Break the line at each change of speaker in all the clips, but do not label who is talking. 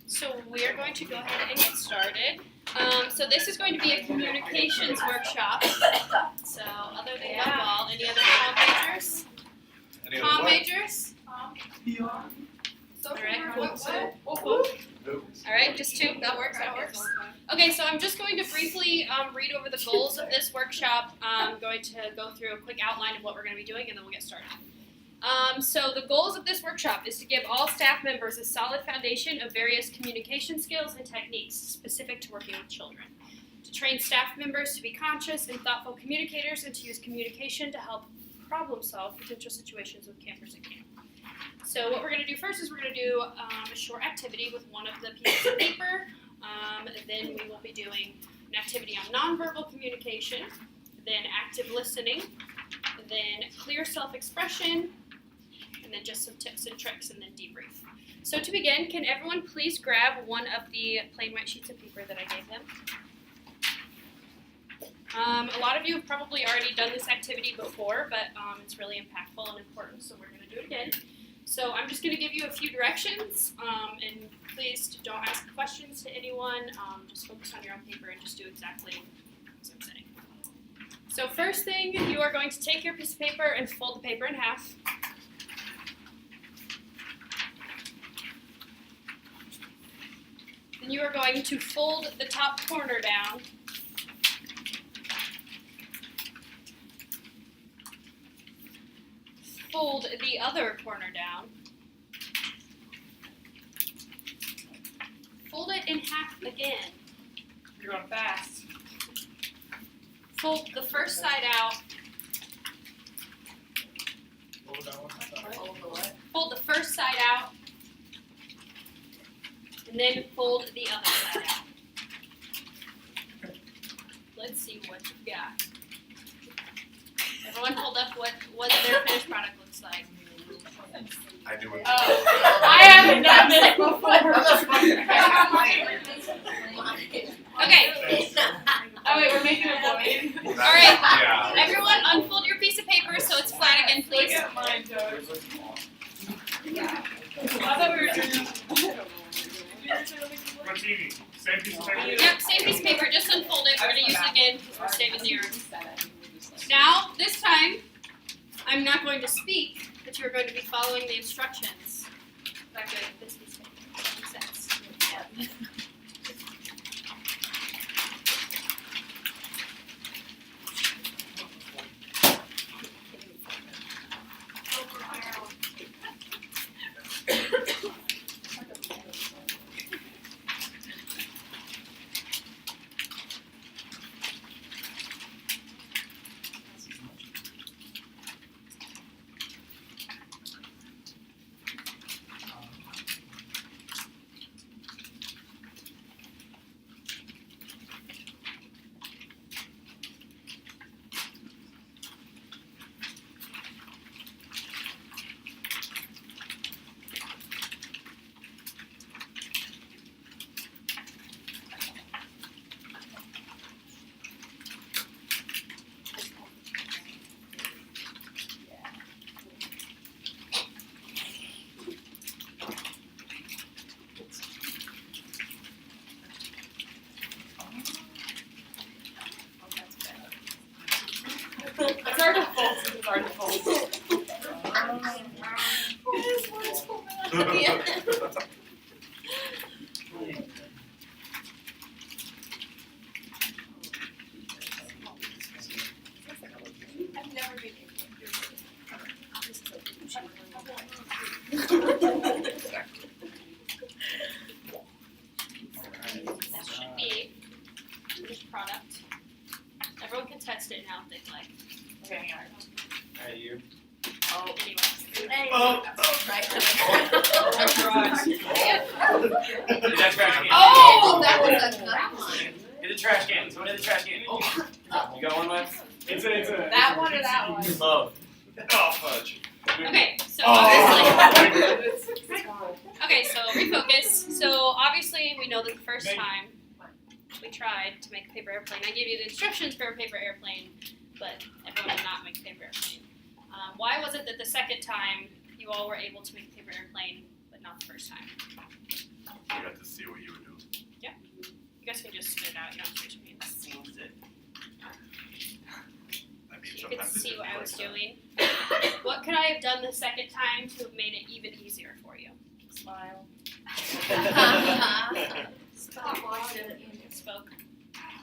So we are going to go ahead and get started. So this is going to be a communications workshop. So other than gumball, any other comm majors? Comm majors? All right, cool. All right, just two. That works. Okay, so I'm just going to briefly read over the goals of this workshop. I'm going to go through a quick outline of what we're going to be doing, and then we'll get started. So the goals of this workshop is to give all staff members a solid foundation of various communication skills and techniques specific to working with children. To train staff members to be conscious and thoughtful communicators and to use communication to help problem solve potential situations with campers at camp. So what we're going to do first is we're going to do a short activity with one of the pieces of paper. Then we will be doing an activity on nonverbal communication, then active listening, then clear self-expression, and then just some tips and tricks, and then debrief. So to begin, can everyone please grab one of the plain white sheets of paper that I gave them? A lot of you have probably already done this activity before, but it's really impactful and important, so we're going to do it again. So I'm just going to give you a few directions, and please don't ask questions to anyone. Just focus on your own paper and just do exactly as I'm saying. So first thing, you are going to take your piece of paper and fold the paper in half. Then you are going to fold the top corner down. Fold the other corner down. Fold it in half again.
You're going fast.
Fold the first side out. Fold the first side out. And then fold the other side out. Let's see what you've got. Everyone hold up what their finished product looks like.
I do it.
I haven't done this before.
Okay.
Oh wait, we're making a point.
All right. Yeah. Everyone unfold your piece of paper so it's flat again, please.
Look at mine, Joe. I thought we were doing
Rotini, same piece of paper.
Yep, same piece of paper, just unfold it. We're going to use it again because we're saving zero. Now, this time, I'm not going to speak, but you're going to be following the instructions. Back to this piece of paper. Makes sense. Yeah.
It's hard to fold. It's hard to fold.
I've never been That should be finished product. Everyone can test it now if they'd like.
Okay, hang on.
Hey, you.
Anyway.
Oh,
Right.
Hit that trash can.
Oh, that was a good one.
Hit the trash can. Someone hit the trash can. You got one left?
It's a.
That one or that one?
Both.
Oh, fudge.
Okay, so
Oh.
obviously. Okay, so refocus. So obviously we know that the first time we tried to make a paper airplane, I gave you the instructions for a paper airplane, but everyone did not make a paper airplane. Why was it that the second time you all were able to make a paper airplane, but not the first time?
I got to see
doing. What could I have done the second time to have made it even easier for you?
Smile.
Spoke.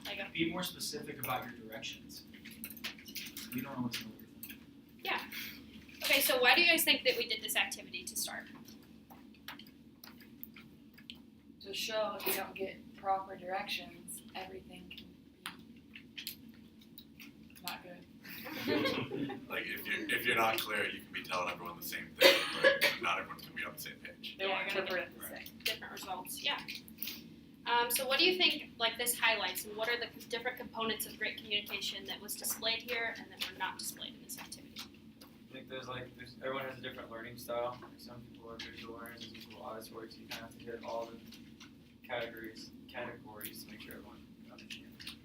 Like a,
Be more specific about your directions. We don't always know everything.
okay, so why do you guys think that we did this activity to start?
To show if you don't get proper directions, everything can be not good.
Like if you're not clear, you can be telling everyone the same thing, but not everyone's gonna be on the same page.
They
Yeah,
won't
you're gonna
interpret it the same.
Different results, yeah. So what do you think like this highlights, and what are the different components of great communication that was displayed here and that were not displayed in this activity?
I think everyone has a different learning style. Some people are visual learners, some people are auditory, so you kind of have to hit all the categories to make sure everyone understands.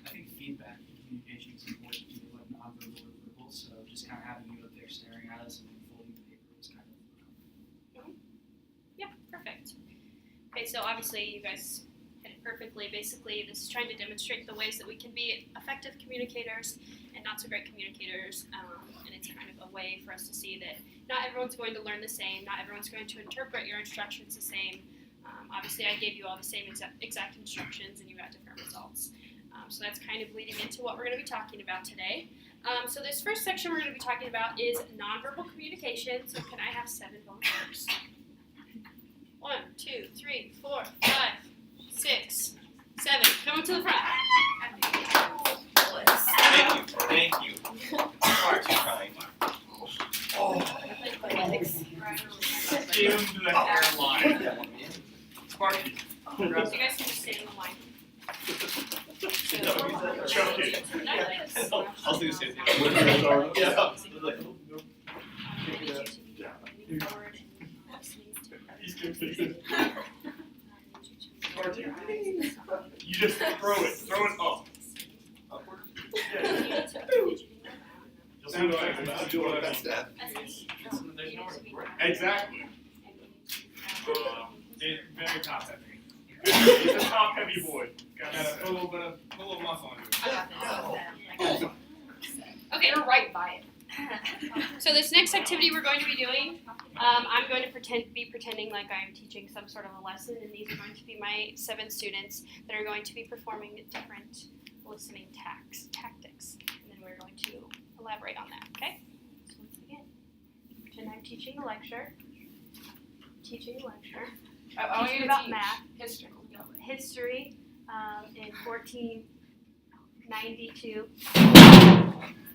I think feedback in communication is important to like nonverbal or verbal, so just kind of having you up there staring at us and folding the paper is kind of
Yeah, perfect. Okay, so obviously you guys hit it perfectly. Basically, this is trying to demonstrate the ways that we can be effective communicators and not so great communicators, and it's kind of a way for us to see that not everyone's going to learn the same, not everyone's going to interpret your instructions the same. Obviously, I gave you all the same exact instructions, and you got different results. So that's kind of leading into what we're going to be talking about today. So this first section we're going to be talking about is nonverbal communication. So can I have 7 volunteers? 1, 2, 3, 4, 5, 6, 7. Come up to the front.
Thank you. Far too kind.
Give him to the hairline. Sparky.
You guys can just stay in the line.
Choke it.
I'll do the same thing.
Yeah. He's gonna fix it. You just throw it up. Upward? Yeah. Sound effects, do what I mean.
There's nowhere to
Exactly. It's very top heavy. He's a top heavy boy. Gotta put a little muscle into it.
Okay,
They're right by it.
so this next activity we're going to be doing, I'm going to be pretending like I'm teaching some sort of a lesson, and these are going to be my 7 students that are going to be performing different listening tactics, and then we're going to elaborate on that, okay? So once again, pretend I'm teaching a lecture.
I want you to
about
teach
math,
history.
in 1492,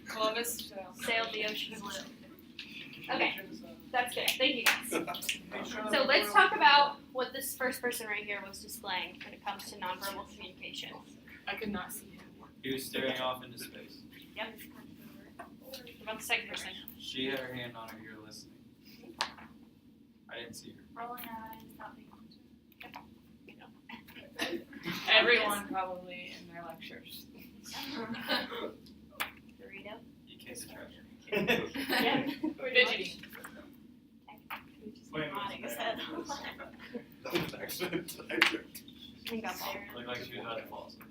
Columbus.
sailed the ocean blue. Okay, that's good. Thank you guys. So let's talk about what this first person right here was displaying when it comes to nonverbal communication.
I could not see him.
He was staring off into space.
Yep. What about the second person?
She had her hand on her ear listening. I didn't see her.
Rolling eyes, not being
Everyone probably in their lectures.
Dorito.
You can't distract her.
Yeah.
We're fidgeting.
Nodding his head.
That was actually
I think I'm there.
Looked like she was about to fall asleep.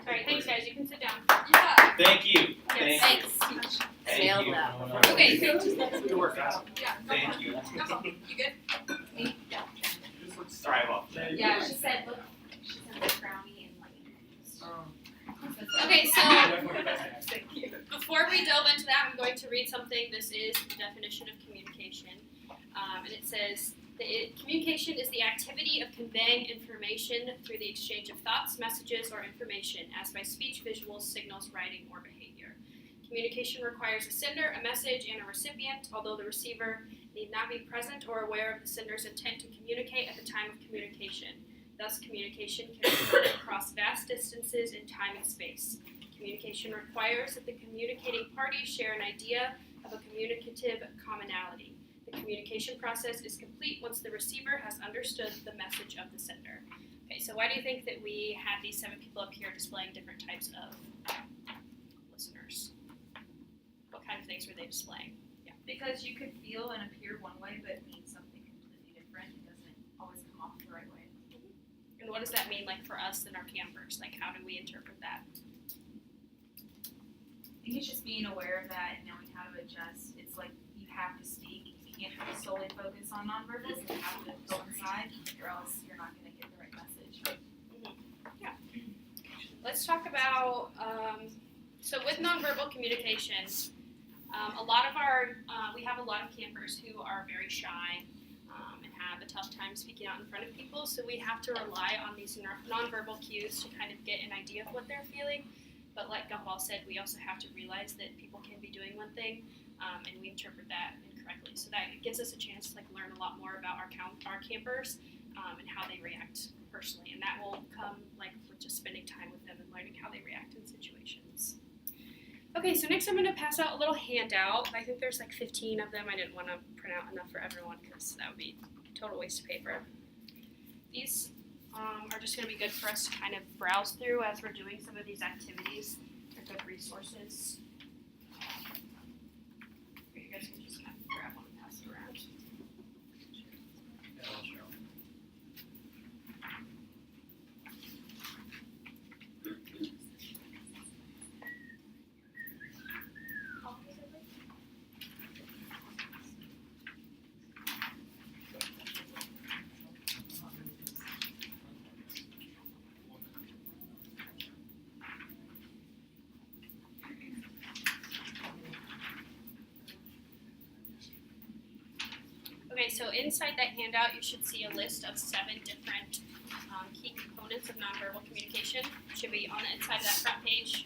Alright, thanks guys. You can sit down.
Yeah.
Thank you.
Yes.
Thanks. Thank you.
Okay.
Good work, guys.
Thank you.
You good? Me? Yeah.
Thrive off that.
Yeah.
She said, look, she said look frowny and like.
Okay, so
Thank you.
before we delve into that, I'm going to read something. This is the definition of communication. And it says, communication is the activity of conveying information through the exchange of thoughts, messages, or information, as by speech, visuals, signals, writing, or behavior. Communication requires a sender, a message, and a recipient, although the receiver need not be present or aware of the sender's intent to communicate at the time of communication. Thus, communication can occur across vast distances in time and space. Communication requires that the communicating parties share an idea of a communicative commonality. The communication process is complete once the receiver has understood the message of the sender. Okay, so why do you think that we have these 7 people up here displaying different types of listeners? What kind of things were they displaying?
Because you could feel and appear one way, but mean something completely different. It doesn't always come off the right way.
And what does that mean, like, for us and our campers? Like, how do we interpret that?
think it's just being aware of that and knowing how to adjust. It's like you have to speak. You can't solely focus on nonverbals. You have to go inside, or else you're not going to get the right message.
Let's talk about, so with nonverbal communication, we have a lot of campers who are very shy and have a tough time speaking out in front of people, so we have to rely on these nonverbal cues to kind of get an idea of what they're feeling. But like Gumball said, we also have to realize that people can be doing one thing, and we interpret that incorrectly. So that gives us a chance to learn a lot more about our campers and how they react personally, and that will come with just spending time with them and learning how they react in situations. Okay, so next I'm going to pass out a little handout. I think there's 15 of them. I didn't want to print out enough for everyone because that would be a total waste of paper. These are just going to be good for us to kind of browse through as we're doing some of these activities. They're good resources. You guys can just kind of grab one and pass it around. Okay, so inside that handout, you should see a list of 7 different key components of nonverbal communication. It should be on the inside of that front page.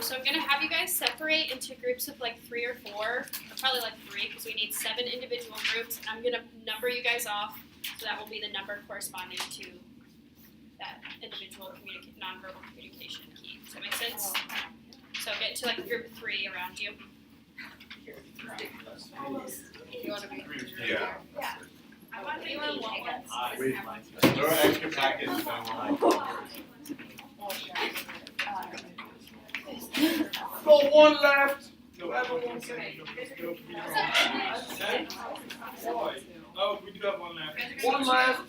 So I'm going to have you guys separate into groups of 3 or 4, or probably 3 because we need 7 individual groups. And I'm going to number you guys off, so that will be the number corresponding to that individual nonverbal communication key. Does that make sense? So get into group 3 around you.
You want to be?
Yeah.
I want to be one.
There are extra packets if anyone
Got one left. Whoever wants it. Oh, we do have one left. One left.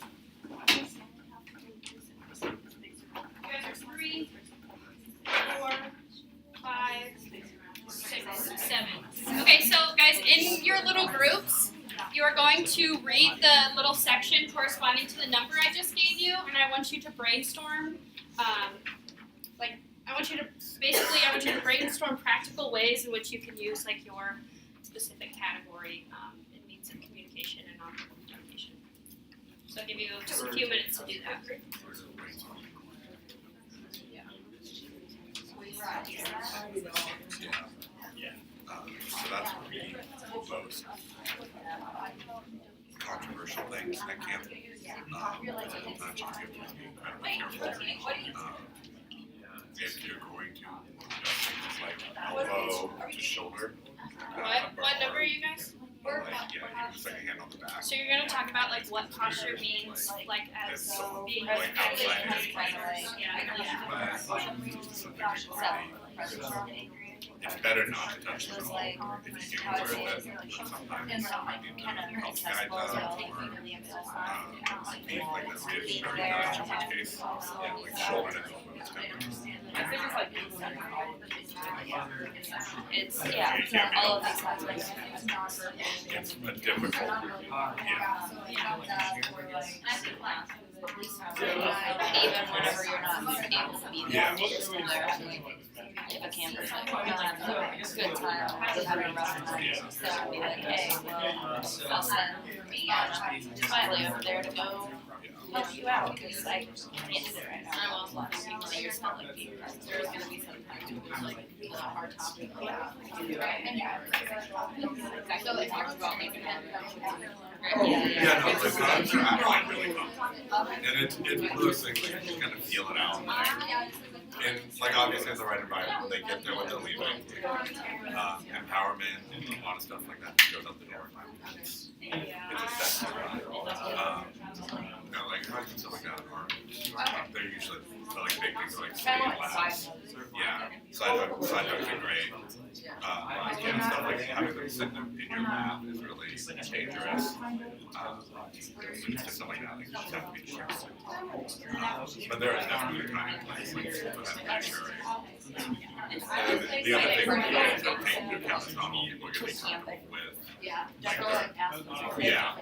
You guys are 3, 4, 5, 6, 7. Okay, so guys, in your little groups, you are going to read the little section corresponding to the number I just gave you, and I want you to brainstorm. I want you to brainstorm practical ways in which you can use your specific category in means of communication and nonverbal communication. So I'll give you just a few minutes to do that.
So that's pretty most controversial things at camp. Sometimes you have to be incredibly careful. If you're going to things like elbow to shoulder.
What number are you guys?
Just a hand on the back.
So you're going to talk about what posture means, as being
It's better not to touch them at all. If you can wear that, sometimes you might need to help guide that or things like this. If you already got in which case, shoulder to elbow is
All of these
it's a difficult,
even whenever you're not able to be there, just when they're if a camper's having a good time, having a rough time, so I'll be hey, I'll send Smiley over there to go help you out, because I can't do it right now. I won't you're just not there's gonna be some time to hard topic. So if you're about making
Yeah, no, the times are actually really fun. And it's one of those things where you just kind of feel it out. And obviously in the right environment, they get there when they're leaving. Empowerment and a lot of stuff like that goes out the door. It's a set. How do stuff like that are they're usually big things like sitting labs. Yeah, side hugs are great. and stuff like having them sit in your lap is really dangerous. Stuff like that, like just have to be sure. But there is definitely a time and place like for that to be sure. And the other thing we have to take into account is not all people are going to be comfortable with.
Yeah.
Yeah.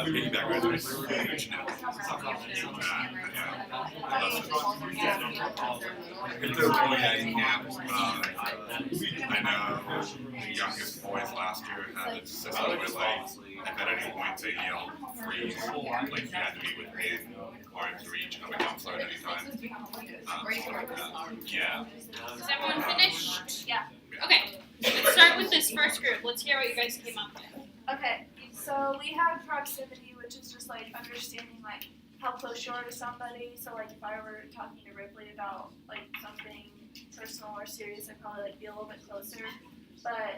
Piggyback rides are huge now. If they're really at camp, I know the youngest boys last year had a system where like, if at any point they yelled freeze, like you had to be within arm's reach of a counselor at any time. Yeah.
Is everyone finished?
Yeah.
Okay, let's start with this first group. Let's hear what you guys came up with.
Okay, so we have proximity, which is just like understanding like how close you are to somebody. So like if I were talking to Ripley about like something personal or serious, I'd probably like be a little bit closer. But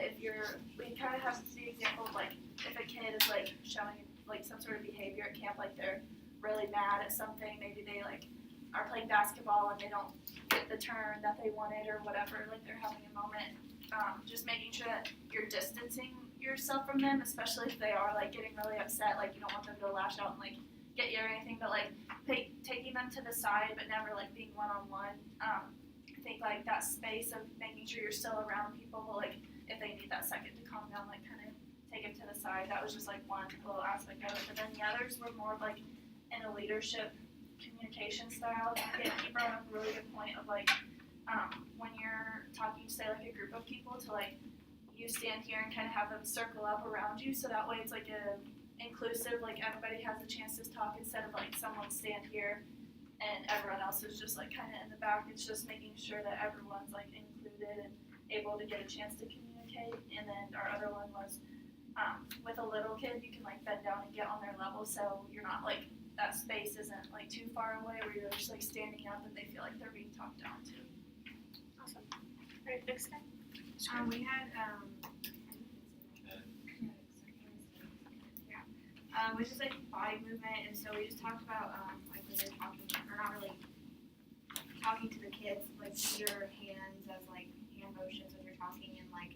we kind of have the example of like if a kid is like showing like some sort of behavior at camp, like they're really mad at something, maybe they like are playing basketball and they don't get the turn that they wanted or whatever, like they're having a moment. Just making sure that you're distancing yourself from them, especially if they are like getting really upset. Like you don't want them to lash out and like get you or anything, but like taking them to the side, but never like being one-on-one. I think like that space of making sure you're still around people, but like if they need that second to calm down, like kind of take them to the side. That was just like one little aspect of it. But then the others were more of like in a leadership communication style. Again, he brought up a really good point of like when you're talking to say like a group of people to like you stand here and kind of have them circle up around you, so that way it's like a inclusive, like everybody has a chance to talk instead of like someone stand here and everyone else is just like kind of in the back. It's just making sure that everyone's like included and able to get a chance to communicate. And then our other one was with a little kid, you can like bend down and get on their level, so you're not like that space isn't like too far away where you're just like standing up and they feel like they're being talked down to.
Awesome. Alright, next guy.
We had which is like body movement, and so we just talked about like when you're talking, or not really talking to the kids, like use your hands as like hand motions when you're talking, and like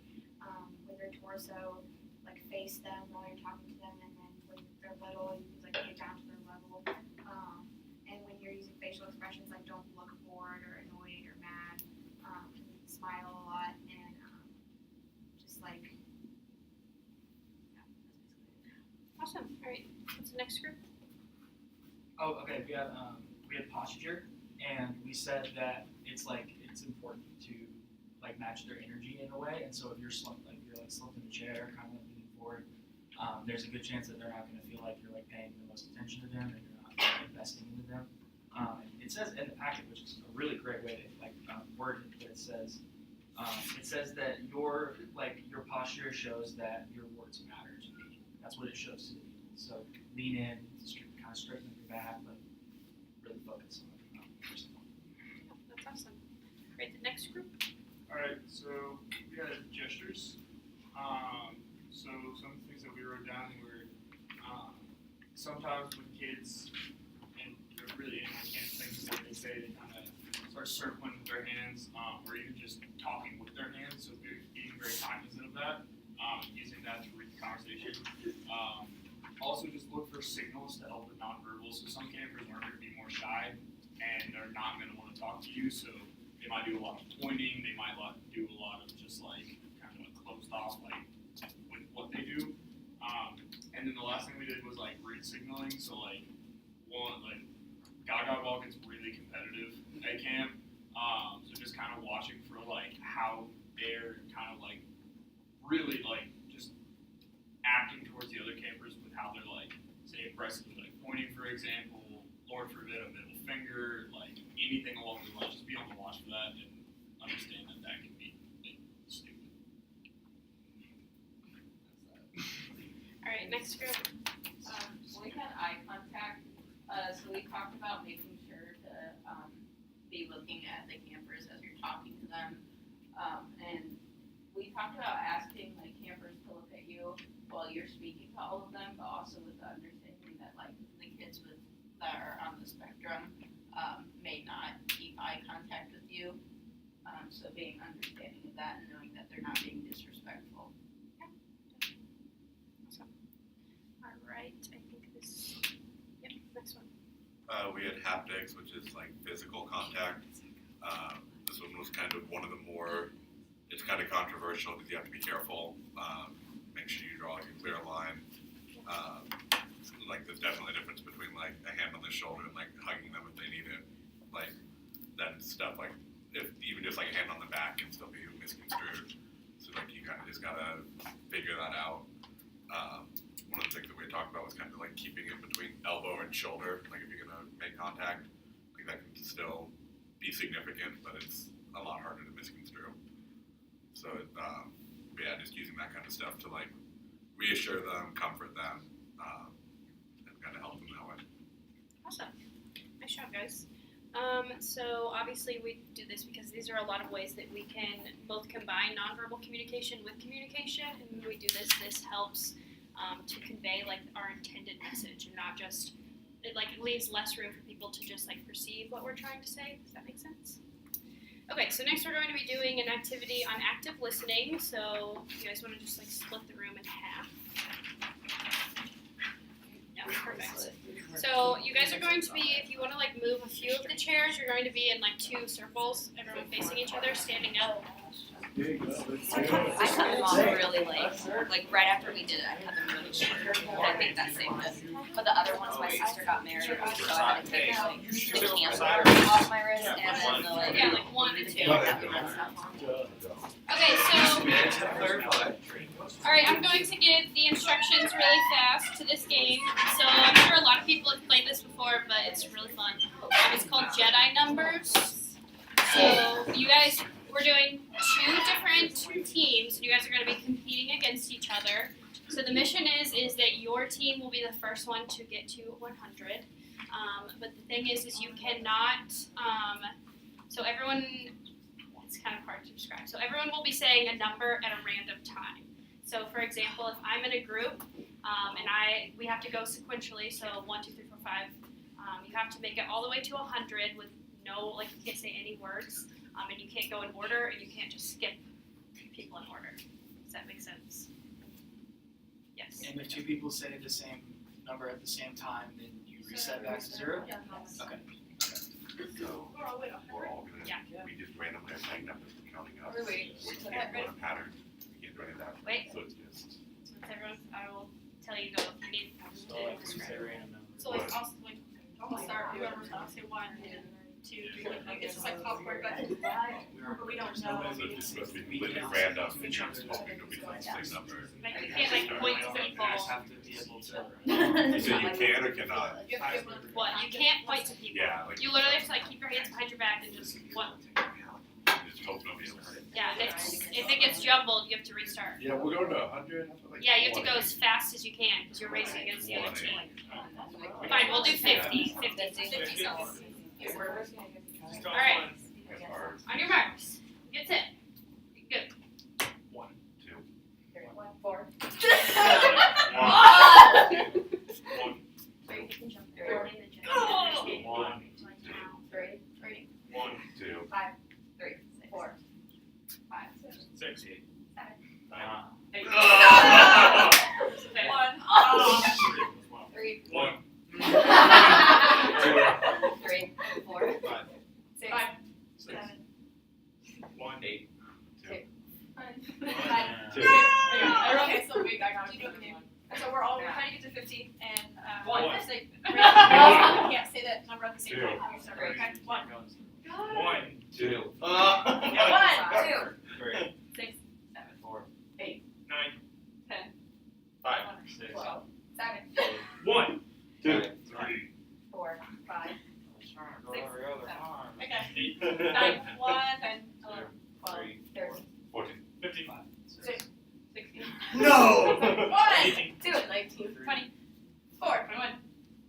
with your torso, like face them while you're talking to them, and then when they're little, you can like get down to their level. And when you're using facial expressions, like don't look bored or annoyed or mad. Smile a lot and just like
Awesome. Alright, what's the next group?
Oh, okay. We had posture, and we said that it's important to like match their energy in a way. And so if you're slumped in a chair, kind of leaning forward, there's a good chance that they're not going to feel like you're like paying the most attention to them and you're not investing into them. It says in the packet, which is a really great way to word it, but it says that your posture shows that your words matter to me. That's what it shows to the people. So lean in, kind of straighten up your back, like really focus on it.
That's awesome. Alright, the next group.
Alright, so we had gestures. So some things that we wrote down were sometimes when kids, and really anyone can't think of what they say, they kind of start circling with their hands, or even just talking with their hands, so being very cognizant of that, using that to read the conversation. Also just look for signals to help with nonverbal. So some campers are going to be more shy and are not going to want to talk to you, so they might do a lot of pointing, they might do a lot of just like kind of a closed off like with what they do. And then the last thing we did was like read signaling. So like Gaga Ball gets really competitive at camp. So just kind of watching for like how they're kind of like really like just acting towards the other campers with how they're like say aggressively like pointing, for example, Lord forbid a middle finger, like anything along the lines. Just be on the watch for that and understand that that can be like, stupid.
Alright, next group.
We had eye contact, so we talked about making sure to be looking at the campers as you're talking to them, and we talked about asking like campers to look at you while you're speaking to all of them, but also with the understanding that like the kids that are on the spectrum may not keep eye contact with you, so being understanding of that and knowing that they're not being disrespectful.
Alright, I think this, yep, next one.
We had haptics, which is like physical contact. This one was kind of one of the more, it's kind of controversial because you have to be careful. Make sure you draw like a clear line. Like there's definitely a difference between like a hand on the shoulder and like hugging them if they need it. Like that stuff, like if even just like a hand on the back can still be misconstrued. So like you kind of just gotta figure that out. One of the things that we talked about was kind of like keeping it between elbow and shoulder. Like if you're gonna make contact, like that can still be significant, but it's a lot harder to misconstrue. So yeah, just using that kind of stuff to like reassure them, comfort them, and kind of help them that way.
Awesome. Nice job, guys. So obviously we do this because these are a lot of ways that we can both combine nonverbal communication with communication, and when we do this, this helps to convey like our intended message and not just, it leaves less room for people to just like perceive what we're trying to say. Does that make sense? Okay, so next we're going to be doing an activity on active listening. So you guys want to just like split the room in half. Yeah, perfect. So you guys are going to be, if you want to like move a few of the chairs, you're going to be in like 2 circles, everyone facing each other, standing up.
I cut them off really late, like right after we did it, I cut them really short, and I think that saved us. But the other ones, my sister got married, so I had to take like the cancer off my wrist, and then the like,
Yeah, like 1 and 2.
Yeah.
Okay, so, alright, I'm going to give the instructions really fast to this game. So I'm sure a lot of people have played this before, but it's really fun. It's called Jedi Numbers. So you guys, we're doing 2 different teams, and you guys are going to be competing against each other. So the mission is that your team will be the first one to get to 100. But the thing is you cannot, so everyone, it's kind of hard to describe. So everyone will be saying a number at a random time. So for example, if I'm in a group, and we have to go sequentially, so 1, 2, 3, 4, 5, you have to make it all the way to 100 with no, like you can't say any words, and you can't go in order, and you can't just skip people in order. Does that make sense? Yes.
And if 2 people say the same number at the same time, then you reset back to 0?
Yeah.
Okay.
So we're all gonna, we just randomly are playing numbers and counting up. We can't run a pattern. We can't do any of that.
Wait.
So it's just.
Once everyone, I will tell you go if you need to describe.
So like I'll start whoever's gonna say 1, 2, 3, like it's just like popcorn, but we don't know.
So it's just supposed to be completely random, and you're just hoping to be the same number.
Like you can't like point to people.
You said you can or cannot?
What? You can't point to people.
Yeah, like.
You literally have to like keep your hands behind your back and just what?
Just hope nobody else.
Yeah, and if it gets jumbled, you have to restart.
Yeah, we're going to 100.
Yeah, you have to go as fast as you can because you're racing against the other team. Fine, we'll do 50. 50. All right. On your marks. Get set. Good.
1, 2.
4.
1,
3.
1, 2.
5. 3. 4. 5.
6.
7.
8.
3.
1.
3. 4. 6.
7. 1. 8.
2.
Okay, so wait, I got you. So we're trying to get to 50, and
One.
we can't say that number at the same time. Okay, 1.
1.
2.
1. 2.
3.
6. 7.
4.
8.
9.
10.
5.
6.
6.
7.
1.
2.
3.
4. 5.
Okay.
8.
9, 1, 10,
11.
12,
13.
14.
15.
16,
No!
1,
18.
2, 19, 20, 4, 21,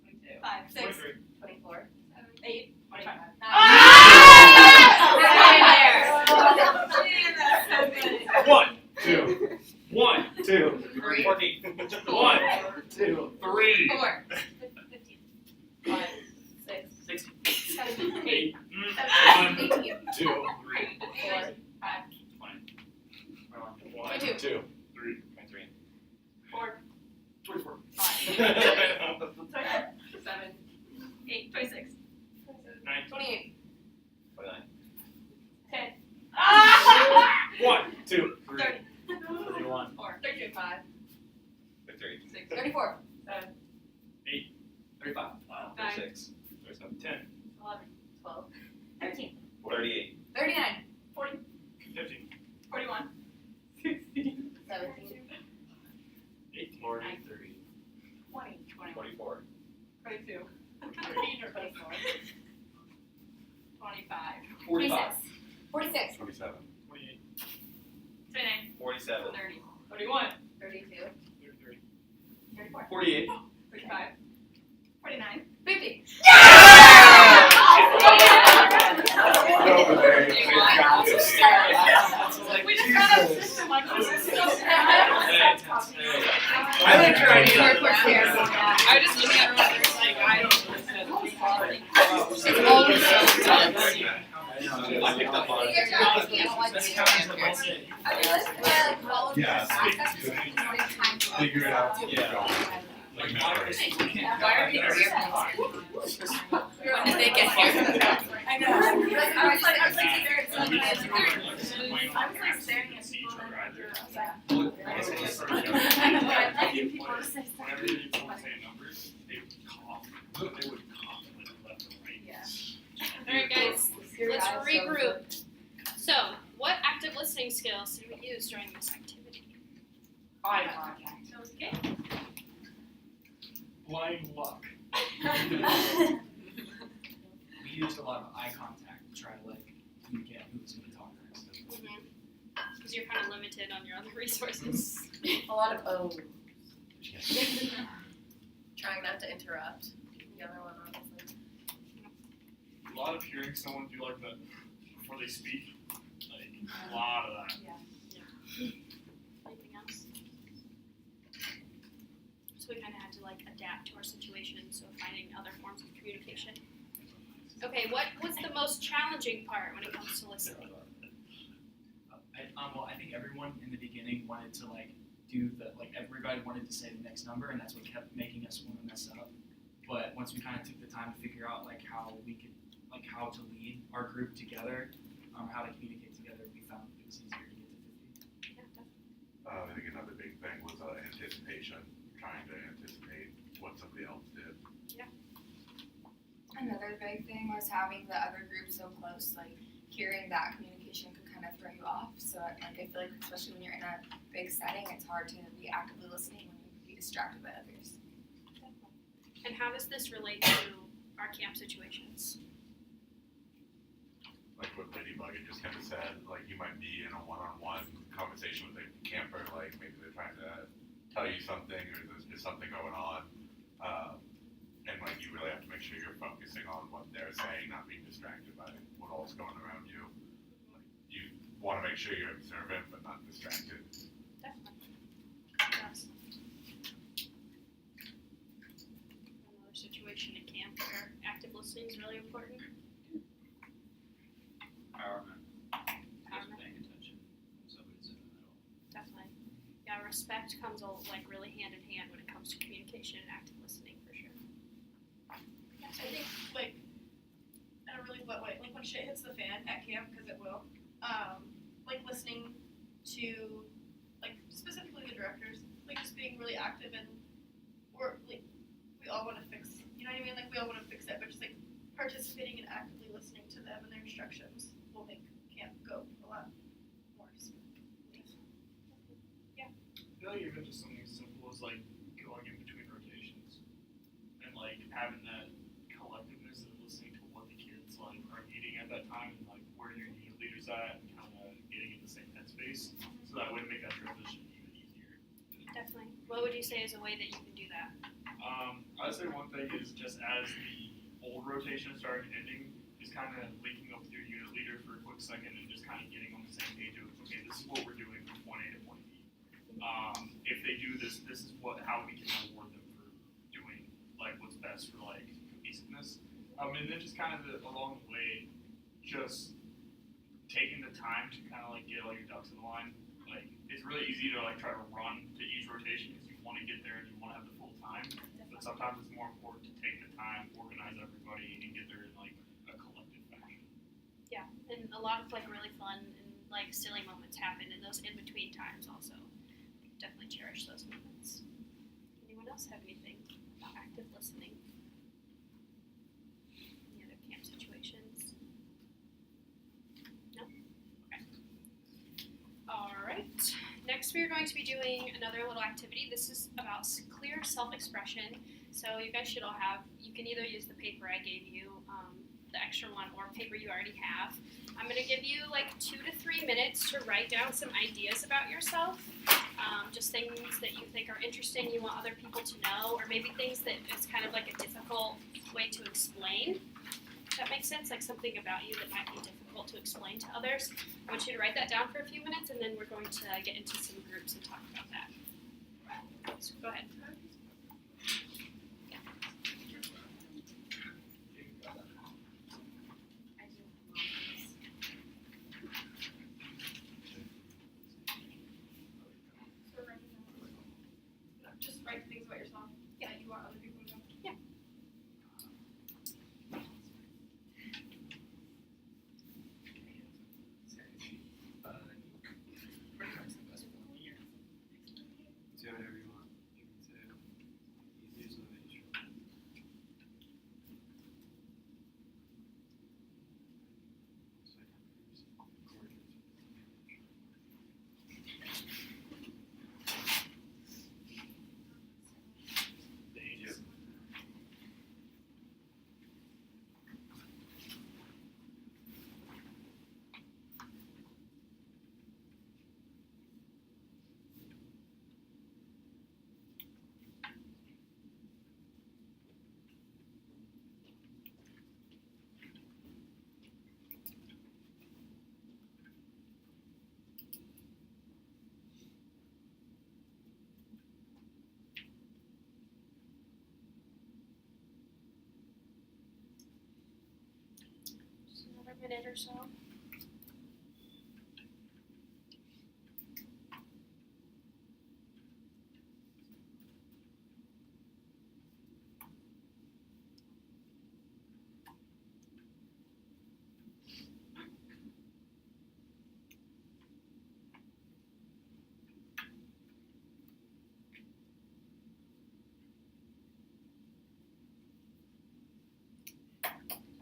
22, 5, 6,
23.
24.
8, 25, 9.
Right there.
1.
2.
1.
2.
3.
14. 1.
2.
3.
4, 15,
5. 6.
16.
17,
8.
17, 18,
2.
3.
4, 7, 8, 26.
28.
29.
10.
1, 2, 3.
30.
31.
4. 32. 5.
33.
6.
34.
7.
35.
9.
36.
10.
11. 12. 13.
38.
39.
40.
50.
41. 16.
17.
18.
40. 30.
20.
24.
22. 13 or 24. 25.
45.
46.
27.
28.
29.
47.
30. 31.
32.
33.
34.
48.
35. 49.
50.
We just got a system like this is so
Hey,
I like your idea.
I just look at everyone and like, I don't listen. It's always so tough.
I picked up on it.
Let's count as the whole thing.
Yeah, figure it out.
Yeah.
Like memorize.
Why are people here? When did they get here? I know. I was like staring at people.
Whenever you need someone to say numbers, they would cough. They would cough like left and right.
Alright guys, let's regroup. So, what active listening skills did we use during this activity?
Eye contact.
Okay.
Blind luck. We used a lot of eye contact to try to like communicate who's going to talk next.
Because you're kind of limited on your other resources.
A lot of O's.
Trying not to interrupt the other one, obviously.
A lot of hearing someone do like that before they speak. Like a lot of that.
Anything else? So we kind of had to like adapt to our situation, so finding other forms of communication. Okay, what was the most challenging part when it comes to listening?
Well, I think everyone in the beginning wanted to like do the everybody wanted to say the next number, and that's what kept making us want to mess up. But once we kind of took the time to figure out like how we could how to lead our group together, how to communicate together, we found it was easier to get to 50.
I think another big thing was anticipation, trying to anticipate what somebody else did.
Another big thing was having the other group so close, like hearing that communication could kind of throw you off. So like I feel like especially when you're in a big setting, it's hard to be actively listening when you can be distracted by others.
And how does this relate to our camp situations?
Like what Lady Buggy just kind of said, like you might be in a one-on-one conversation with a camper, like maybe they're trying to tell you something or there's just something going on. And like you really have to make sure you're focusing on what they're saying, not being distracted by what all's going around you. Like, you want to make sure you're observant but not distracted.
Definitely. Yes. Another situation at camp where active listening is really important.
Empowerment.
Empowerment.
Paying attention. Somebody's in the middle.
Definitely. Yeah, respect comes like really hand in hand when it comes to communication and active listening for sure.
I think, like, in a really wet way, like when shit hits the fan at camp, because it will, like listening to, like, specifically the directors, like just being really active and, or like, we all want to fix, you know what I mean? Like, we all want to fix it, but just like participating and actively listening to them and their instructions will make camp go a lot more smoothly.
I feel like even just something as simple as like going in between rotations and like having that collectiveness of listening to what the kids like are needing at that time and like where your unit leaders at and kind of getting in the same headspace, so that way to make that transition even easier.
Definitely. What would you say is a way that you can do that?
I'd say one thing is just as the old rotation is starting and ending, is kind of linking up with your unit leader for a quick second and just kind of getting on the same page of, okay, this is what we're doing from point A to point B. If they do this, this is how we can reward them for doing like what's best for like cohesiveness. And then just kind of along the way, just taking the time to kind of like get all your ducks in the line. Like it's really easy to like try to run to each rotation because you want to get there and you want to have the full time. sometimes it's more important to take the time, organize everybody, and get there in like a collective fashion.
Yeah, and a lot of like really fun and like silly moments happen in those in between times also. Definitely cherish those moments. Anyone else have anything about active listening? Any other camp situations? No? Okay. Alright. Next we are going to be doing another little activity. This is about clear self-expression. So you guys should all have, you can either use the paper I gave you, the extra one, or paper you already have. I'm going to give you like 2 to 3 minutes to write down some ideas about yourself. Just things that you think are interesting, you want other people to know, or maybe things that is kind of like a difficult way to explain. Does that make sense? Like something about you that might be difficult to explain to others. I want you to write that down for a few minutes, and then we're going to get into some groups and talk about that. So go ahead.
Just write things about yourself that you want other people to know.
Yeah.
Say whatever you want. You can say easiest way that you should.
Just another minute or so.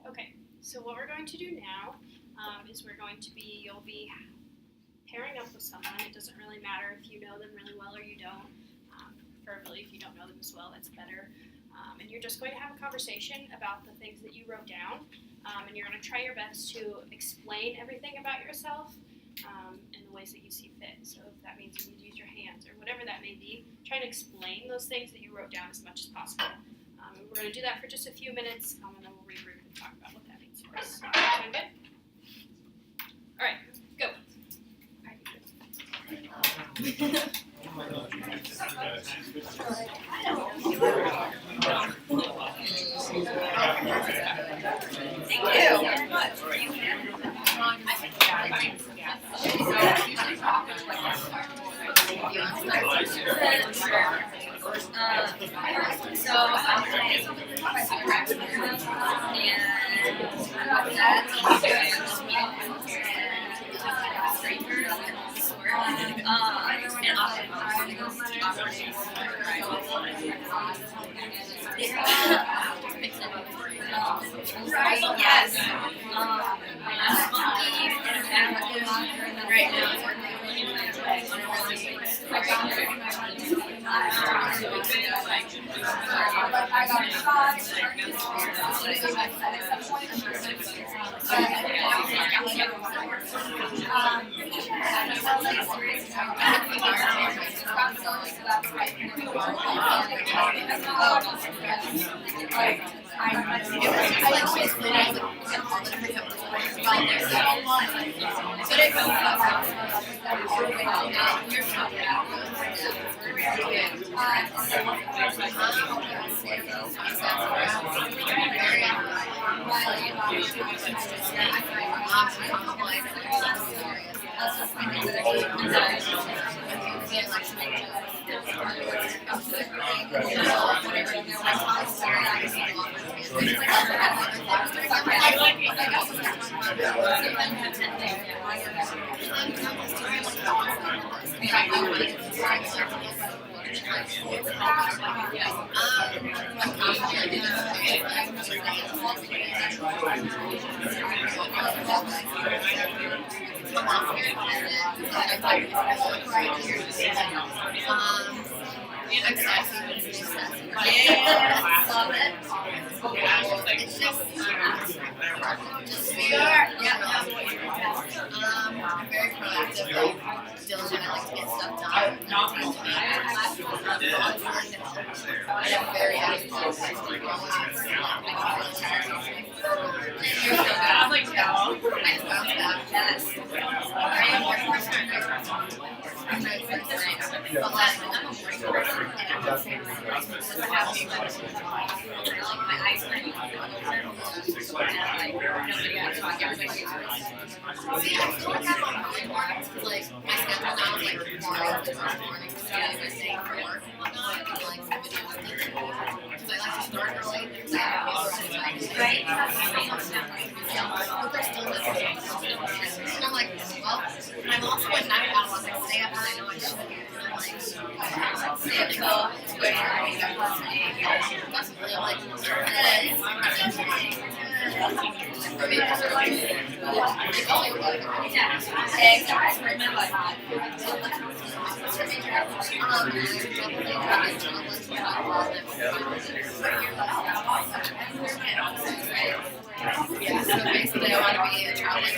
Okay, so what we're going to do now is you'll be pairing up with someone. It doesn't really matter if you know them really well or you don't. Preferably if you don't know them as well, that's better. And you're just going to have a conversation about the things that you wrote down. And you're going to try your best to explain everything about yourself in the ways that you see fit. So if that means you need to use your hands or whatever that may be, try to explain those things that you wrote down as much as possible. We're going to do that for just a few minutes, and then we'll regroup and talk about what that means for us. Sound good? All right, go.
Thank you very much. Right, yes. Right now,
I'm sassy. It's just we are. Yeah. I'm very proactive, like diligent. I like to get stuff done. I'm very active. I'm like, no. I just bounce back. Yes. I am more concerned. I'm very concerned. But like, I'm a great person, and I'm just happy with like my ice cream. And like nobody else, like everybody else. See, I still have on my mark, like my schedule now is like tomorrow in the morning, so I'm staying for work and whatnot, and like some videos and things. Because I like to start early, because I have to right? But they're still listening. And I'm like, well, I'm also a night owl, and I stay up and I know I shouldn't. And I'm like, stay up till where I get listening. Possibly I'm like, yeah, so basically I want to be a traveling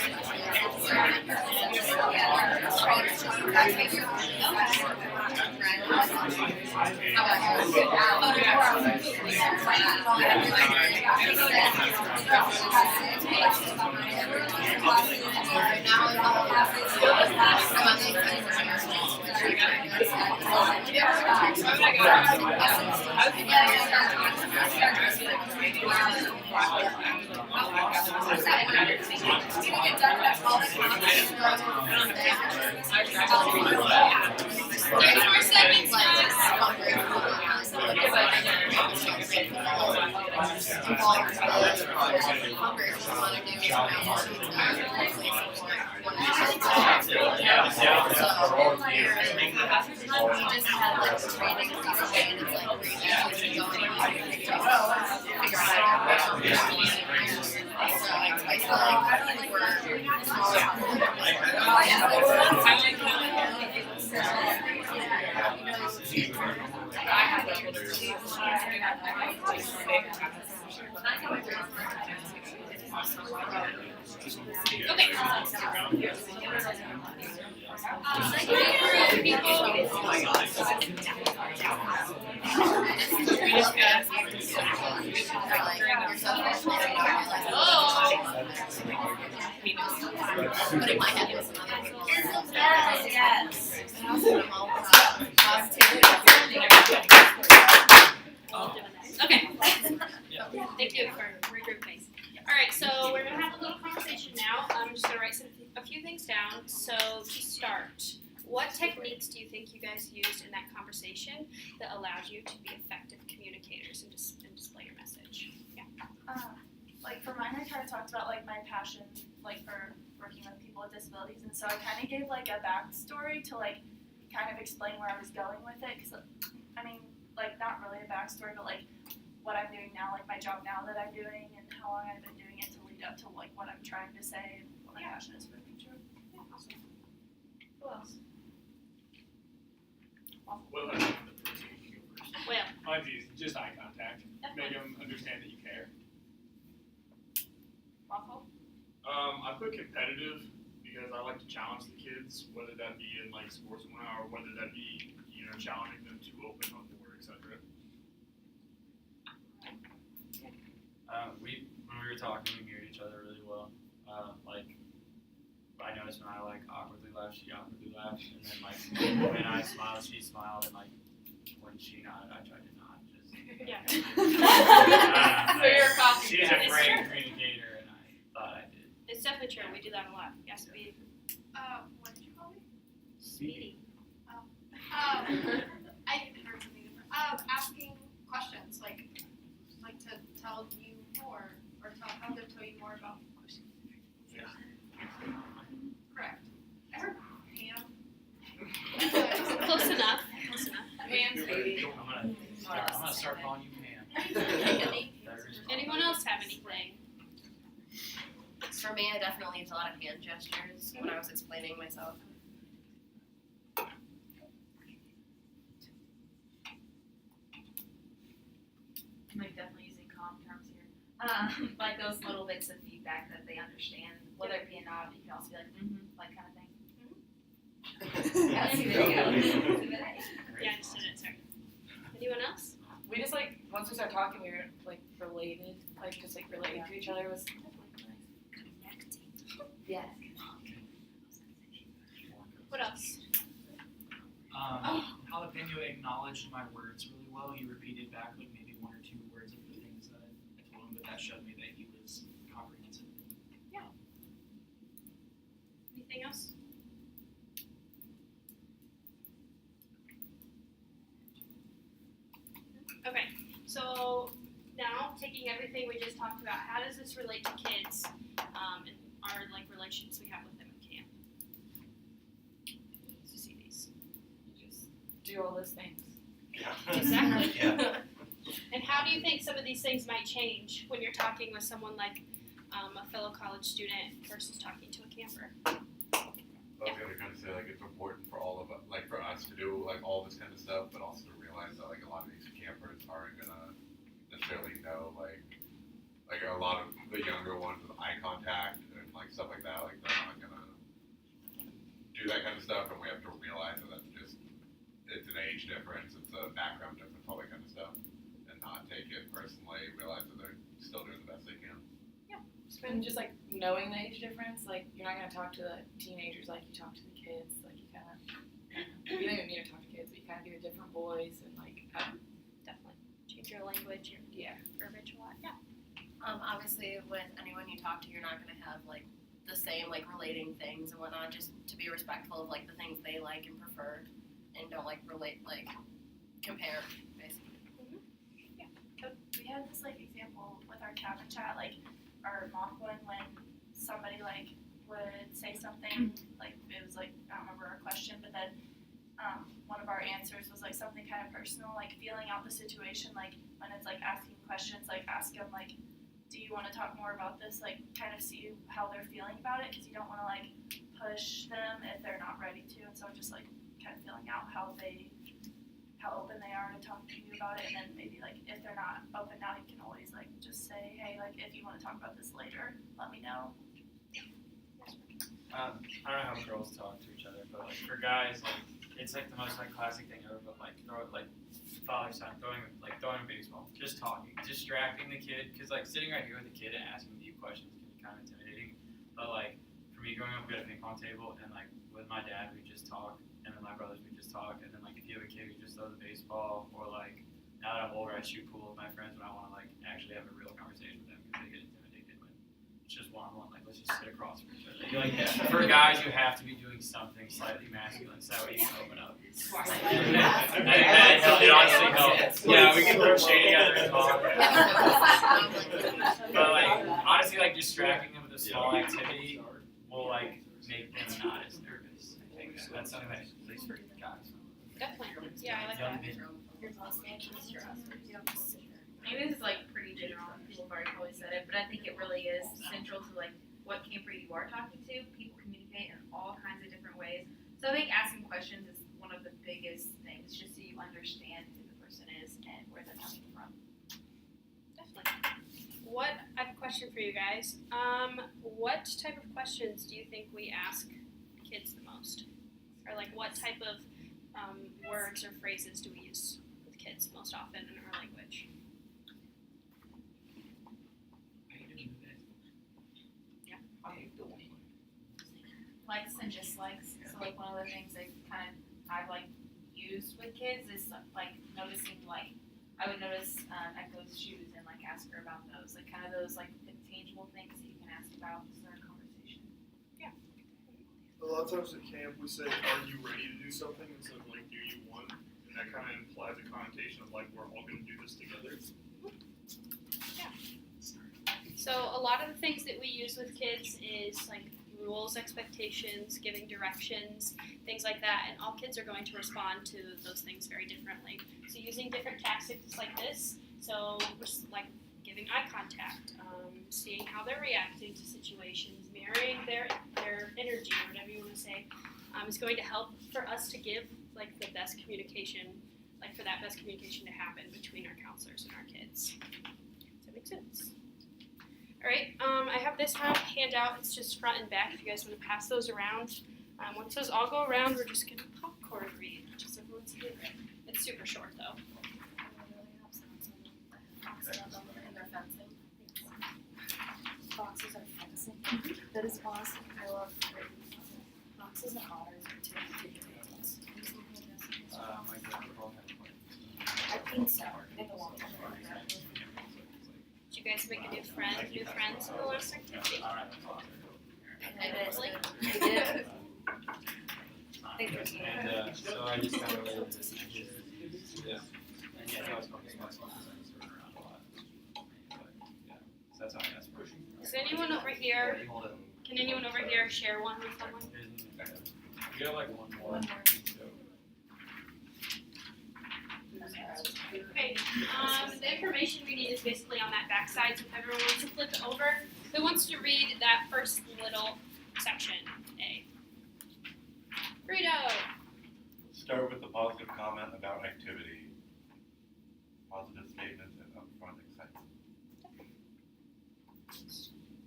But in my head, it was another people. Yes.
Okay. Thank you for regrouping. All right, so we're gonna have a little conversation now. I'm just gonna write a few things down. So to start, what techniques do you think you guys used in that conversation that allowed you to be effective communicators and display your message? Yeah.
Like for mine, I kind of talked about like my passion, like for working with people with disabilities, and so I kind of gave like a backstory to like kind of explain where I was going with it, because I mean, like not really a backstory, but like what I'm doing now, like my job now that I'm doing, and how long I've been doing it to lead up to like what I'm trying to say and what my passion is for the future.
Yeah, awesome. Who else?
Well, I think the person who can go first.
Well.
Mine's easy, just eye contact. Make them understand that you care.
Waffle?
I put competitive because I like to challenge the kids, whether that be in like sports or whether that be, challenging them to open up more, etc.
When we were talking, we mirrored each other really well. Like, I noticed when I like awkwardly laughed, she awkwardly laughed, and then like when I smiled, she smiled, and like when she nodded, I tried to nod. Just
Yeah.
so
you're a copy.
She's a great communicator, and I thought I did.
It's definitely true. We do that a lot. Yes, we.
What did you call me?
Speedy.
I heard something different. Asking questions, like tell you more, or have them tell you more about questions.
Yeah.
Correct. I heard Pam.
Close enough. Close enough.
Pam's baby.
I'm gonna start calling you Pam.
Anyone else have anything?
For me, I definitely used a lot of hand gestures when I was explaining myself.
I'm like definitely using calm terms here. Like those little bits of feedback that they understand, whether it be a nod, you can also be like, like kind of thing. Yeah, see, there you go.
Yeah, I just did it, sorry. Anyone else?
We just like once we started talking, we were like related, like just like relating to each other was
Connecting.
yeah.
What else?
Jalapeno acknowledged my words really well. He repeated back like maybe one or two words of the things that I told him, but that showed me that he was comprehensive.
Anything else? Okay, so now taking everything we just talked about, how does this relate to kids and our like relations we have with them in camp? To see these.
You just do all those things.
Yeah.
Exactly.
Yeah.
And how do you think some of these things might change when you're talking with someone like a fellow college student versus talking to a camper?
I was gonna kind of say like it's important for all of us, like for us to do like all this kind of stuff, but also to realize that like a lot of these campers aren't gonna necessarily know like a lot of the younger ones with eye contact and like stuff like that, like they're not gonna do that kind of stuff, and we have to realize that that's just it's an age difference, it's a background difference, all that kind of stuff, and not take it personally. Realize that they're still doing the best they can.
And just like knowing the age difference, like you're not gonna talk to the teenagers like you talk to the kids. Like you kind of, you don't even need to talk to kids, but you kind of do a different voice and like.
Definitely change your language, your verbiage a lot. Yeah.
Obviously, with anyone you talk to, you're not going to have like the same like relating things and whatnot. Just to be respectful of like the things they like and prefer, and don't like relate like compare basically.
We had this like example with our cabin chat, like our mock one, when somebody like would say something like it was like I don't remember our question, but then one of our answers was like something kind of personal, like feeling out the situation, like when it's like asking questions, like ask them like, do you want to talk more about this, like kind of see how they're feeling about it, because you don't want to like push them if they're not ready to, and so just like kind of feeling out how open they are to talking to you about it, and then maybe like if they're not open now, you can always like just say, hey, like if you want to talk about this later, let me know.
I don't know how girls talk to each other, but like for guys, like it's like the most like classic thing ever. But like father son throwing a baseball, just talking, distracting the kid, because like sitting right here with the kid and asking deep questions can be kind of intimidating. But like for me, growing up, we had a ping pong table, and like with my dad, we just talk, and then my brothers, we just talk, and then like if you have a kid, you just throw the baseball, or like now that I'm older, I shoot pool with my friends when I want to like actually have a real conversation with them because they get intimidated when it's just one-on-one, like let's just sit across from each other. You're like, for guys, you have to be doing something slightly masculine so that way you can open up. I think that it honestly helps. Yeah, we can crochet together and talk. But like honestly, like distracting them with a small activity will like make them not as nervous. I think so that's something that at least for guys.
Definitely. Yeah, I like that.
Maybe this is like pretty general, people have already probably said it, but I think it really is central to like what camper you are talking to. People communicate in all kinds of different ways. So I think asking questions is one of the biggest things, just so you understand who the person is and where they're coming from.
Definitely. I have a question for you guys. What type of questions do you think we ask kids the most? Or like what type of words or phrases do we use with kids most often in our language?
Likes and dislikes. So like one of the things I've like used with kids is like noticing like I would notice Echo's shoes and like ask her about those, like kind of those like tangible things that you can ask about to start a conversation.
Yeah.
A lot of times at camp we say, are you ready to do something instead of like, do you want? And that kind of implies a connotation of like, we're all going to do this together.
Yeah. So a lot of the things that we use with kids is like rules, expectations, giving directions, things like that, and all kids are going to respond to those things very differently. So using different tactics like this, so like giving eye contact, seeing how they're reacting to situations, mirroring their energy, or whatever you want to say, is going to help for us to give like the best communication, like for that best communication to happen between our counselors and our kids. Does that make sense? All right, I have this handout. It's just front and back if you guys want to pass those around. Once those all go around, we're just going to popcorn read, which is everyone's favorite. It's super short though.
Boxes are fencing. That is awesome. I love boxes and otters are two details.
My grandpa had one.
I think so. In the long term.
Did you guys make a new friends in the last activity?
I did. Thank you.
And so I just kind of related to yeah. And yeah, I was focused on something around a lot. But yeah, so that's how I asked for it.
Is anyone over here? Can anyone over here share one with someone?
You have like one more.
Okay. The information we need is basically on that back side. So if everyone wants to flip it over, who wants to read that first little section? A. Frito.
Start with a positive comment about activity. Positive statements and upfront excitement.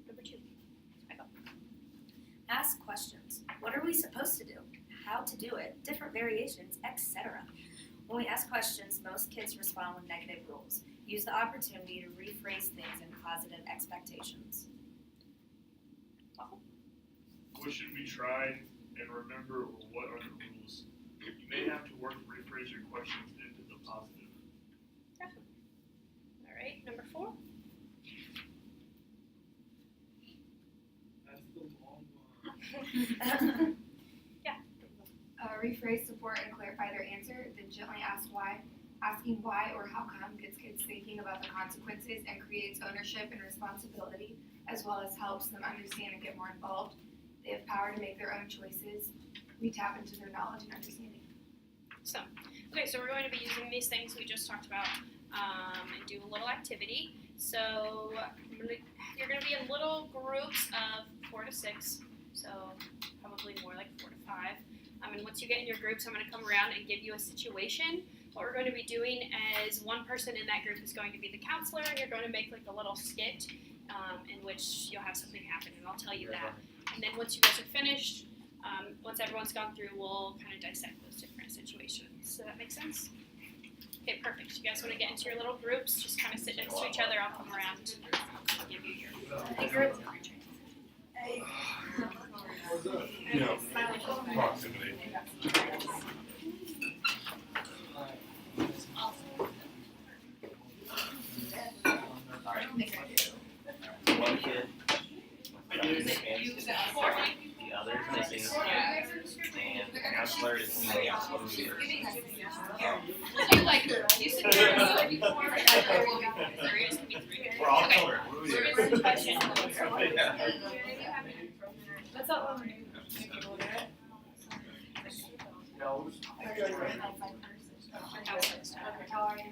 Number 2.
Ask questions. What are we supposed to do? How to do it? Different variations, etc. When we ask questions, most kids respond with negative rules. Use the opportunity to rephrase things in positive expectations.
What should be tried and remember, or what are the rules? You may have to work to rephrase your questions into the positive.
All right. Number 4.
That's the long one.
Rephrase, support, and clarify their answer, then gently ask why. Asking why or how come gets kids thinking about the consequences and creates ownership and responsibility, as well as helps them understand and get more involved. They have power to make their own choices. We tap into their knowledge and understanding.
Okay, so we're going to be using these things we just talked about and do a little activity. So you're going to be in little groups of 4 to 6, so probably more like 4 to 5. And once you get in your groups, I'm going to come around and give you a situation. What we're going to be doing is one person in that group is going to be the counselor, and you're going to make like a little skit in which you'll have something happen, and I'll tell you that. And then once you guys are finished, once everyone's gone through, we'll kind of dissect those different situations. So that makes sense? Okay, perfect. You guys want to get into your little groups? Just kind of sit next to each other. I'll come around and give you your group.
You know, proximity.
One kid, the other is missing, and the counselor is moving out of the year. We're all children.
That's not one.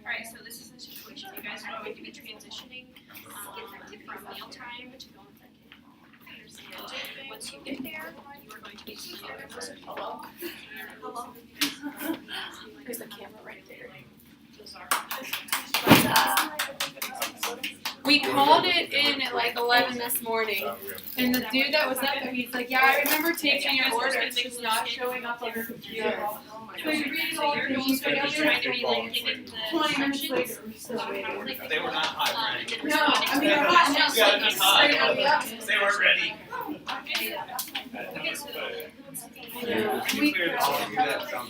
Alright, so this is the situation. You guys are going to be transitioning from mealtime to going to once you get there, you are going to be seeing hello. Hello.
There's a camera right there. We called it in at like 11 this morning, and the dude that was up there, he's like, yeah, I remember taking your order, it's just not showing up on your computer. So you read all the things, but you're trying to be like, given the 20 minutes later, we're still waiting.
They were not hot, right?
No, I mean, they're hot now, so
Yeah,
it's
they're hot.
straight out of the oven.
They weren't ready.
Okay, so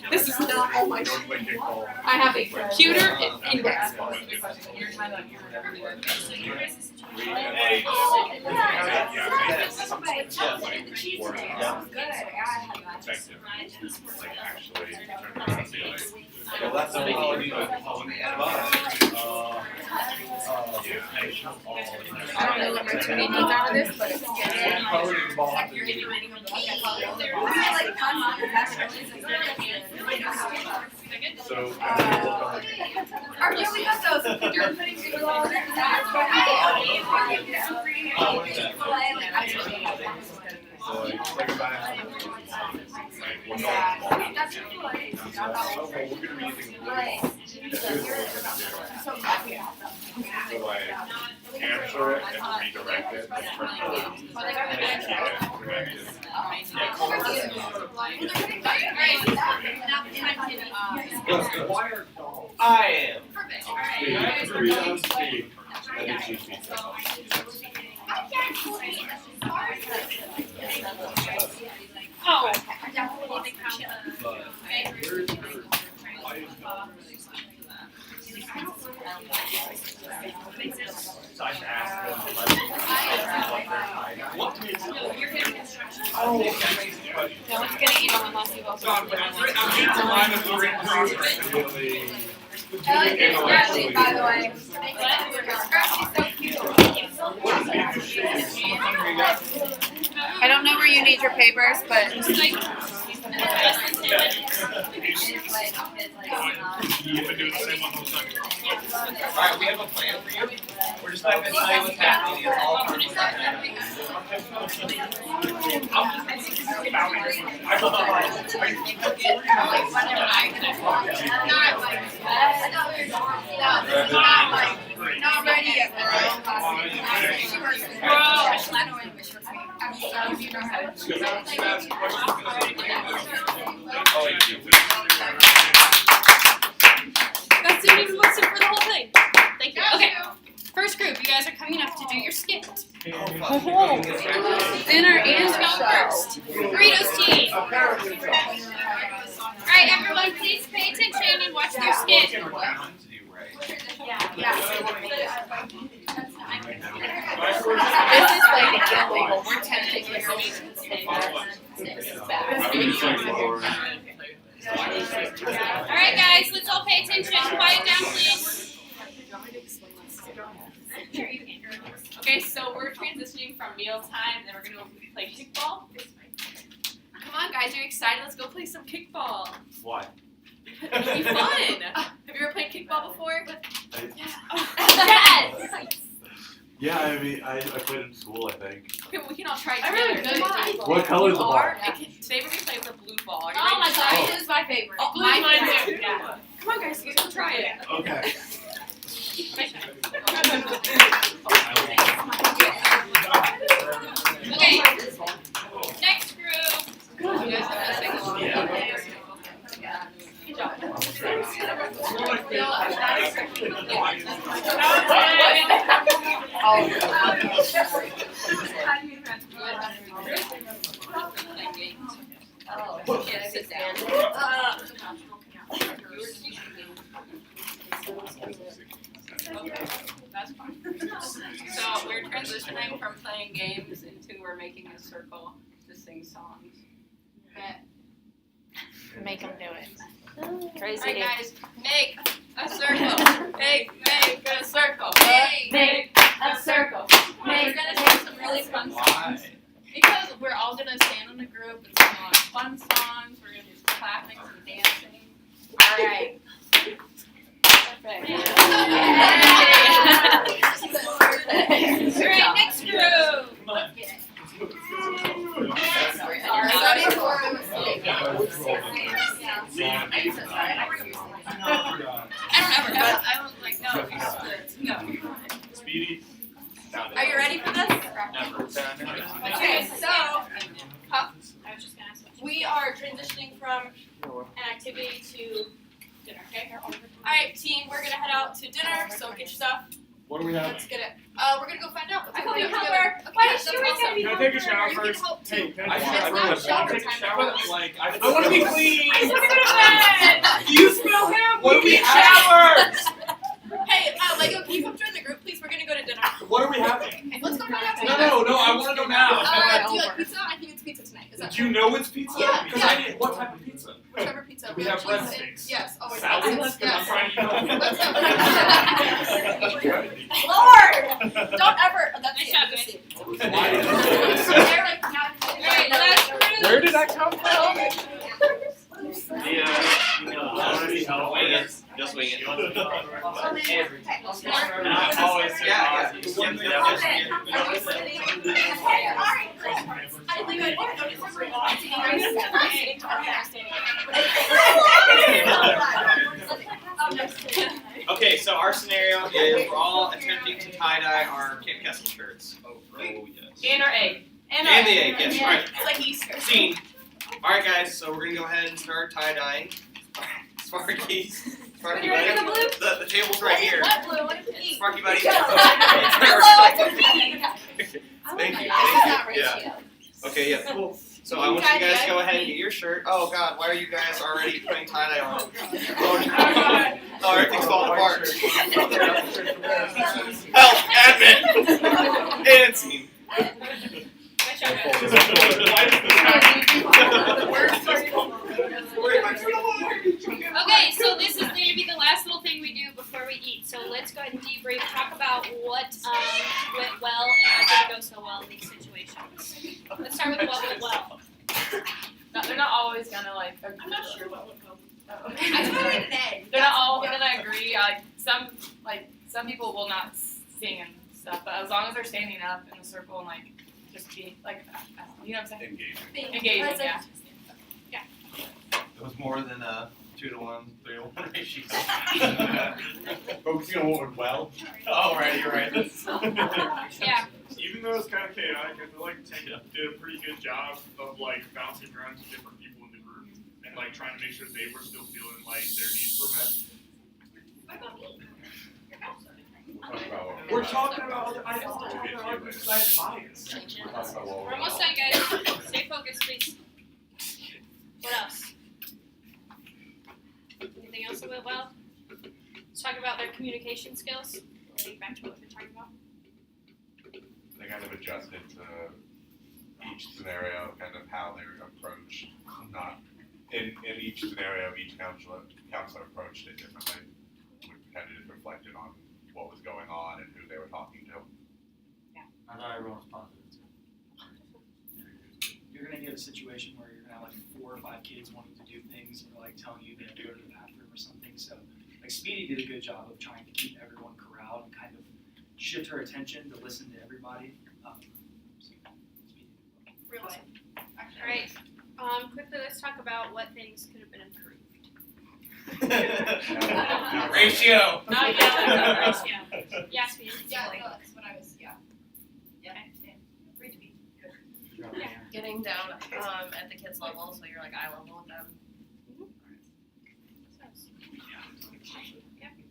This is not, oh my God. I have a computer and index card.
so your guys'
Hey. Effective. Like actually turn around and be like,
Well, that's the whole idea of calling the antibiotics.
I don't know what Rotini needs out of this, but it's
So,
Or yeah, we got those. You're putting people on
answer it and redirect it.
I am.
Perfect.
Oh.
So I should ask them
You're getting instructions.
no one's gonna eat them unless you also.
I like your scratchy, by the way. Scratchy's so cute.
I don't know where you need your papers, but
You've been doing the same one the whole time.
Alright, we have a plan for you. We're just not gonna tell you what's happening. It's all part of
Not ready yet.
Guys didn't even listen for the whole thing. Thank you. Okay. First group, you guys are coming up to do your skit.
dinner
Who's
and
going first? Burritos team. Alright, everyone, please pay attention and watch their skit.
this is like illegal. We're tempting you. This is bad.
Alright, guys, let's all pay attention. Quiet down, please. Okay, so we're transitioning from mealtime, then we're going to play kickball. Come on, guys, are you excited? Let's go play some kickball.
Why?
It'll be fun. Have you ever played kickball before? Yes.
Yeah, I mean, I played in school, I think.
Okay, well, we can all try it
I
together.
really good at it.
What color is the ball?
Today we're going to play with a blue ball. Are you ready
Oh my
to try
gosh,
it?
this is my favorite.
Oh,
Mine
mine
too.
too.
Yeah.
Come on, guys, let's go try it.
Okay.
Okay, next group.
Sit down.
So we're transitioning from playing games into we're making a circle to sing songs.
Make them do it.
Alright guys, make a circle. Make a circle.
Make a circle.
We're gonna sing some really fun songs. Because we're all gonna stand in a group and sing a lot of fun songs. We're gonna do some clapping, some dancing.
Alright.
Alright, next group.
I was like, no, no.
Speedy.
Are you ready for this? Okay, so we are transitioning from an activity to dinner, okay? Alright, team, we're gonna head out to dinner, so get your stuff.
What do we have?
Let's get it. We're gonna go find out. Let's
I
go
can be
together.
helper.
Okay,
Why
that's
is she always
awesome.
gotta be
Can I take a shower
You can
first?
help too.
Hey, can
I
I
should-
It's not shower
take a
time.
shower?
Like,
I want to be clean.
I wanna go to bed.
You smell him.
What do we
have?
Hey, Lego, can you come join the group, please? We're gonna go to dinner.
What are we having?
Let's go find out
No,
together.
no, I want to know now.
Do you like pizza? I think it's pizza tonight. Is that
Do you know it's pizza?
Yeah,
Because
yeah.
I didn't. What type of pizza?
whichever pizza?
We have
cheese and-
breadsticks.
Yes, always.
Salad?
Yes.
I'm trying to eat
Let's
all.
go. Lord!
Don't ever. That's
Nice
it.
job,
That's
guys.
it.
Alright, last group.
Where did that come from?
Just wing it. Just wing it. Okay, so our scenario is we're all attempting to tie-dye our Camp Kessel shirts. Oh yes.
And our egg.
And the egg, yes, right.
It's like Easter.
Scene. Alright guys, so we're gonna go ahead and start tie-dyeing. Sparky's. Sparky buddy. The table's right here.
What blue? What is it?
Sparky buddy. Thank you. Yeah. Okay, yeah, cool. So I want you guys to go ahead and get your shirt. Oh god, why are you guys already putting tie-dye on? Oh, everything's falling apart. Help, admin! And scene.
Nice job, guys. Okay, so this is going to be the last little thing we do before we eat. So let's go ahead and debrief, talk about what went well and what didn't go so well in these situations. Let's start with what went well.
No, they're not always gonna like agree.
I'm not sure what would go.
Oh.
I tried an egg.
They're not all gonna agree. Some people will not sing and stuff, but as long as they're standing up in a circle and like just being like, you know what I'm saying? Engaging, yeah.
It was more than a 2-to-1, 3-to-1 ratio.
Focusing on what went well.
Oh, right, you're right.
Yeah.
Even though it's kind of chaotic, I feel like Tank did a pretty good job of like bouncing around to different people in the group and like trying to make sure they were still feeling like their needs were met.
What about me?
We're talking about other because I have bias.
We're almost done, guys. Stay focused, please. What else? Anything else that went well? Let's talk about their communication skills. Getting back to what we were talking about.
They kind of adjusted to each scenario, kind of how they were approached. Not in each scenario, each counselor approached it differently. We kind of just reflected on what was going on and who they were talking to.
I thought everyone was positive too.
You're gonna get a situation where you're gonna have like 4 or 5 kids wanting to do things or like telling you they have to go to the bathroom or something. So like Speedy did a good job of trying to keep everyone corralled and kind of shift her attention to listen to everybody.
Real life.
Alright. Quickly let's talk about what things could have been improved.
Ratio!
Not yet, ratio. Yes, Speedy.
Yeah, no, that's what I was. Yeah. Yeah. Read to me.
Getting down at the kids' level, so you're like eye level with them.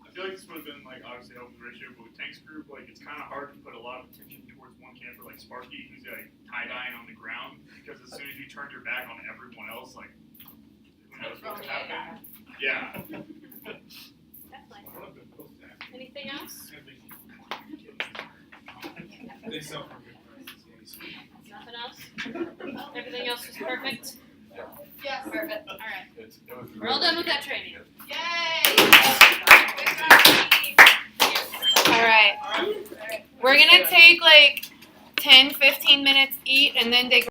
I feel like this would have been like obviously helping the ratio, but with Tank's group, like it's kind of hard to put a lot of attention towards one camper like Sparky, who's like tie-dyeing on the ground, because as soon as you turned your back on everyone else, like who knows what would happen. Yeah.
Definitely. Anything else? Nothing else? Everything else was perfect?
Yes.
Perfect. Alright.
It was
We're all done with that training.
Yay!
Alright. We're gonna take like 10-15 minutes eat and then take